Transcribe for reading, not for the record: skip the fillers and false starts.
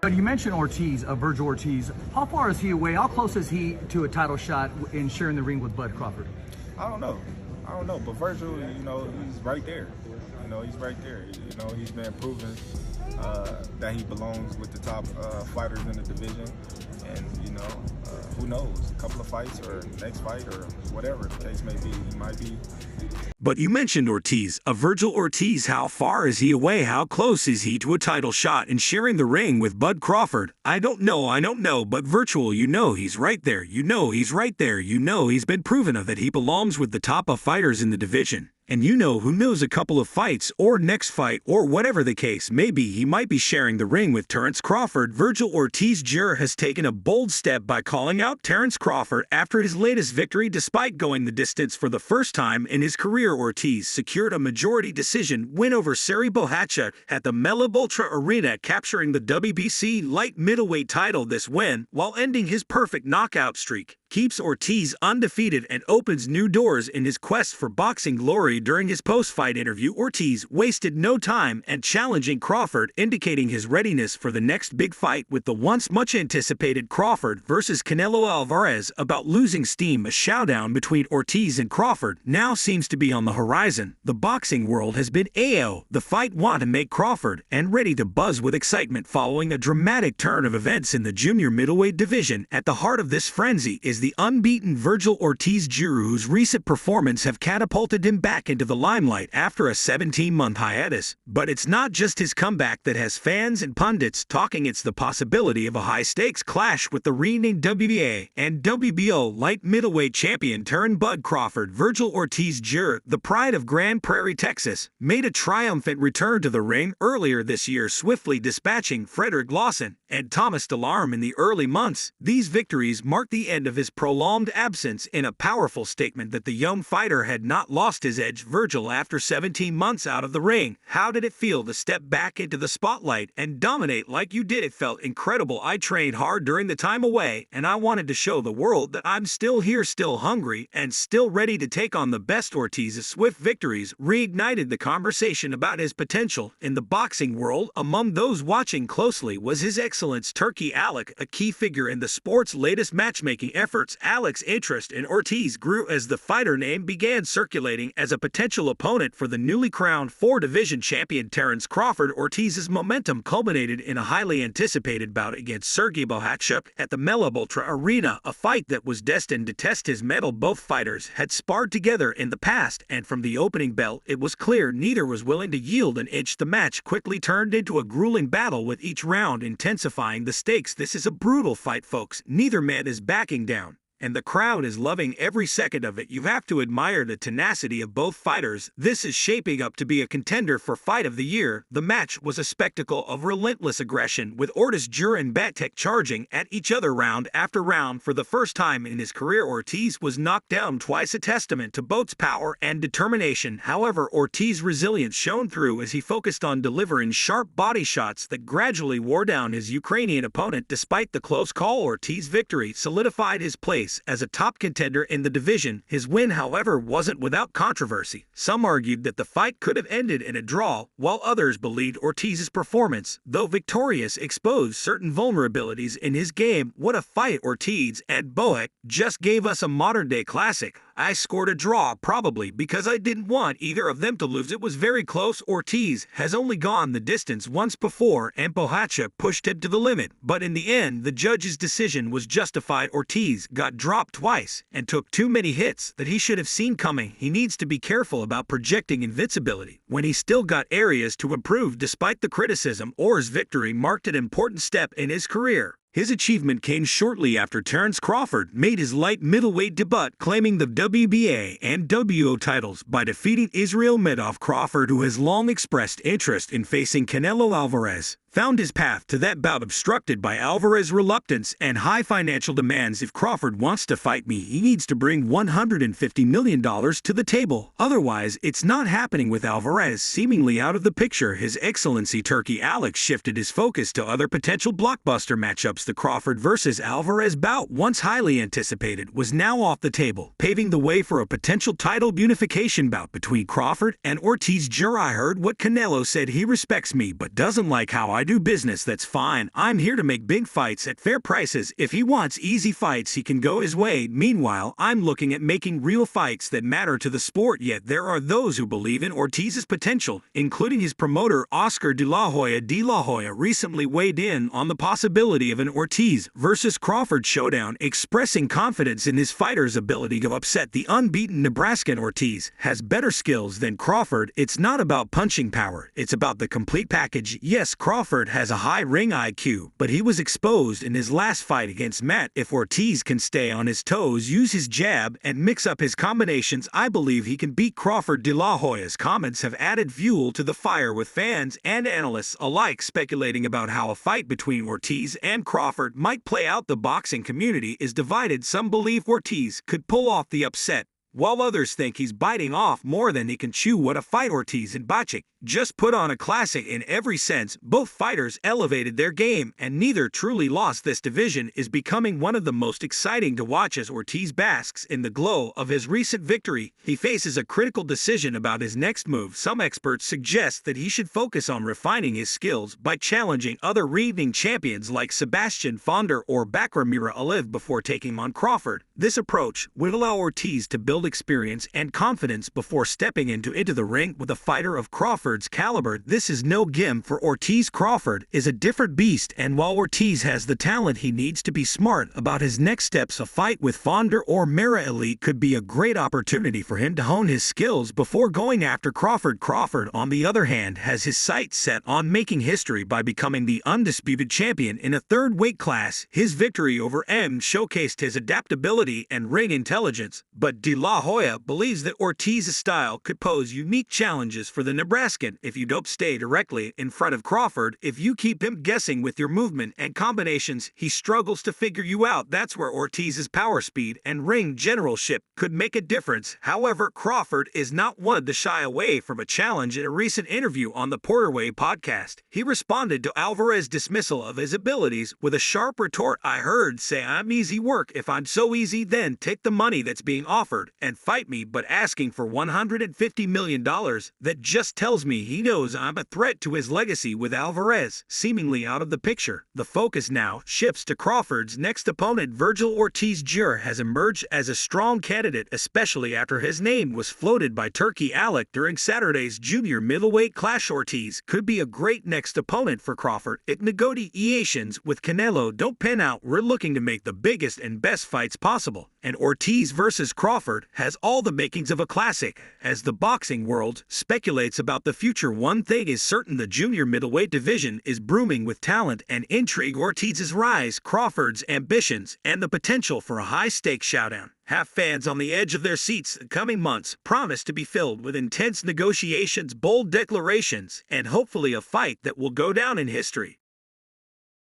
But you mentioned Ortiz, Vergil Ortiz. How far is he away? How close is he to a title shot in sharing the ring with Bud Crawford? I don't know. But Vergil, he's right there. He's right there. He's been proven that he belongs with the top fighters in the division. And, who knows? A couple of fights or next fight or whatever the case may be, he might be. But you mentioned Ortiz, Vergil Ortiz. How far is he away? How close is he to a title shot and sharing the ring with Bud Crawford? I don't know, but Virtual, he's right there. He's right there. He's been proven that he belongs with the top of fighters in the division. And who knows, a couple of fights or next fight or whatever the case may be, he might be sharing the ring with Terence Crawford. Vergil Ortiz Jr. has taken a bold step by calling out Terence Crawford after his latest victory. Despite going the distance for the first time in his career, Ortiz secured a majority decision win over Sergey Bohachuk at the Melaboltra Arena, capturing the WBC light middleweight title. This win, while ending his perfect knockout streak, keeps Ortiz undefeated and opens new doors in his quest for boxing glory. During his post-fight interview, Ortiz wasted no time and challenging Crawford, indicating his readiness for the next big fight with the once much-anticipated Crawford versus Canelo Alvarez. About losing steam, a showdown between Ortiz and Crawford now seems to be on the horizon. The boxing world has been the fight want to make Crawford and ready to buzz with excitement following a dramatic turn of events in the junior middleweight division. At the heart of this frenzy is the unbeaten Vergil Ortiz Jr., whose recent performance have catapulted him back into the limelight after a 17-month hiatus. But it's not just his comeback that has fans and pundits talking. It's the possibility of a high-stakes clash with the renamed WBA and WBO light middleweight champion turned Bud Crawford. Vergil Ortiz Jr., the pride of Grand Prairie, Texas, made a triumphant return to the ring earlier this year, swiftly dispatching Frederick Lawson and Thomas Delarme in the early months. These victories marked the end of his prolonged absence in a powerful statement that the young fighter had not lost his edge. Vergil, after 17 months out of the ring, how did it feel to step back into the spotlight and dominate like you did? It felt incredible. I trained hard during the time away, and I wanted to show the world that I'm still here, still hungry, and still ready to take on the best. Ortiz's swift victories reignited the conversation about his potential in the boxing world. Among those watching closely was his excellence Turkey Alec, a key figure in the sport's latest matchmaking efforts. Alec's interest in Ortiz grew as the fighter name began circulating as a potential opponent for the newly crowned four-division champion Terence Crawford. Ortiz's momentum culminated in a highly anticipated bout against Sergey Bohachuk at the Melaboltra Arena, a fight that was destined to test his mettle. Both fighters had sparred together in the past, and from the opening bell, it was clear neither was willing to yield an inch. The match quickly turned into a grueling battle, with each round intensifying the stakes. This is a brutal fight, folks. Neither man is backing down, and the crowd is loving every second of it. You have to admire the tenacity of both fighters. This is shaping up to be a contender for Fight of the Year. The match was a spectacle of relentless aggression, with Ortiz Jr. and Batek charging at each other round after round. For the first time in his career, Ortiz was knocked down twice, a testament to both power and determination. However, Ortiz's resilience shone through as he focused on delivering sharp body shots that gradually wore down his Ukrainian opponent. Despite the close call, Ortiz's victory solidified his place as a top contender in the division. His win, however, wasn't without controversy. Some argued that the fight could have ended in a draw, while others believed Ortiz's performance, though victorious, exposed certain vulnerabilities in his game. What a fight! Ortiz and Bohachuk just gave us a modern-day classic. I scored a draw, probably because I didn't want either of them to lose. It was very close. Ortiz has only gone the distance once before, and Bohachuk pushed him to the limit. But in the end, the judge's decision was justified. Ortiz got dropped twice and took too many hits that he should have seen coming. He needs to be careful about projecting invincibility when he's still got areas to improve. Despite the criticism, Ortiz's victory marked an important step in his career. His achievement came shortly after Terence Crawford made his light middleweight debut, claiming the WBA and WBO titles by defeating Israel Medov. Crawford, who has long expressed interest in facing Canelo Alvarez, found his path to that bout obstructed by Alvarez's reluctance and high financial demands. If Crawford wants to fight me, he needs to bring $150 million to the table. Otherwise, it's not happening. With Alvarez seemingly out of the picture, His Excellency Turkey Alex shifted his focus to other potential blockbuster matchups. The Crawford versus Alvarez bout, once highly anticipated, was now off the table, paving the way for a potential title unification bout between Crawford and Ortiz Jr. I heard what Canelo said. He respects me but doesn't like how I do business, that's fine. I'm here to make big fights at fair prices. If he wants easy fights, he can go his way. Meanwhile, I'm looking at making real fights that matter to the sport. Yet there are those who believe in Ortiz's potential, including his promoter Oscar De La Hoya. De La Hoya recently weighed in on the possibility of an Ortiz versus Crawford showdown, expressing confidence in his fighter's ability to upset the unbeaten Nebraskan. Ortiz has better skills than Crawford. It's not about punching power, it's about the complete package. Yes, Crawford has a high ring IQ, but he was exposed in his last fight against Matt. If Ortiz can stay on his toes, use his jab, and mix up his combinations, I believe he can beat Crawford. De La Hoya's comments have added fuel to the fire, with fans and analysts alike speculating about how a fight between Ortiz and Crawford might play out. The boxing community is divided. Some believe Ortiz could pull off the upset, while others think he's biting off more than he can chew. What a fight! Ortiz and Bacik just put on a classic in every sense. Both fighters elevated their game, and neither truly lost. This division is becoming one of the most exciting to watch as Ortiz basks in the glow of his recent victory. He faces a critical decision about his next move. Some experts suggest that he should focus on refining his skills by challenging other reigning champions like Sebastian Fonder or Bakramira Aliv before taking on Crawford. This approach would allow Ortiz to build experience and confidence before stepping into the ring with a fighter of Crawford's caliber. This is no gimmick for Ortiz. Crawford is a different beast, and while Ortiz has the talent, he needs to be smart about his next steps. A fight with Fonder or Mera Elite could be a great opportunity for him to hone his skills before going after Crawford. Crawford, on the other hand, has his sights set on making history by becoming the undisputed champion in a third weight class. His victory over M showcased his adaptability and ring intelligence, but De La Hoya believes that Ortiz's style could pose unique challenges for the Nebraskan. If you don't stay directly in front of Crawford, if you keep him guessing with your movement and combinations, he struggles to figure you out. That's where Ortiz's power, speed, and ring generalship could make a difference. However, Crawford is not one to shy away from a challenge. In a recent interview on the Porterway podcast, he responded to Alvarez's dismissal of his abilities with a sharp retort. "I heard say I'm easy work. If I'm so easy, then take the money that's being offered and fight me." But asking for $150 million, that just tells me he knows I'm a threat to his legacy. With Alvarez seemingly out of the picture, the focus now shifts to Crawford's next opponent. Vergil Ortiz Jr. has emerged as a strong candidate, especially after his name was floated by Turkey Alec during Saturday's junior middleweight clash. Ortiz could be a great next opponent for Crawford if negotiations with Canelo don't pan out. We're looking to make the biggest and best fights possible, and Ortiz versus Crawford has all the makings of a classic. As the boxing world speculates about the future, one thing is certain: the junior middleweight division is booming with talent and intrigue. Ortiz's rise, Crawford's ambitions, and the potential for a high-stakes showdown have fans on the edge of their seats. The coming months promise to be filled with intense negotiations, bold declarations, and hopefully a fight that will go down in history.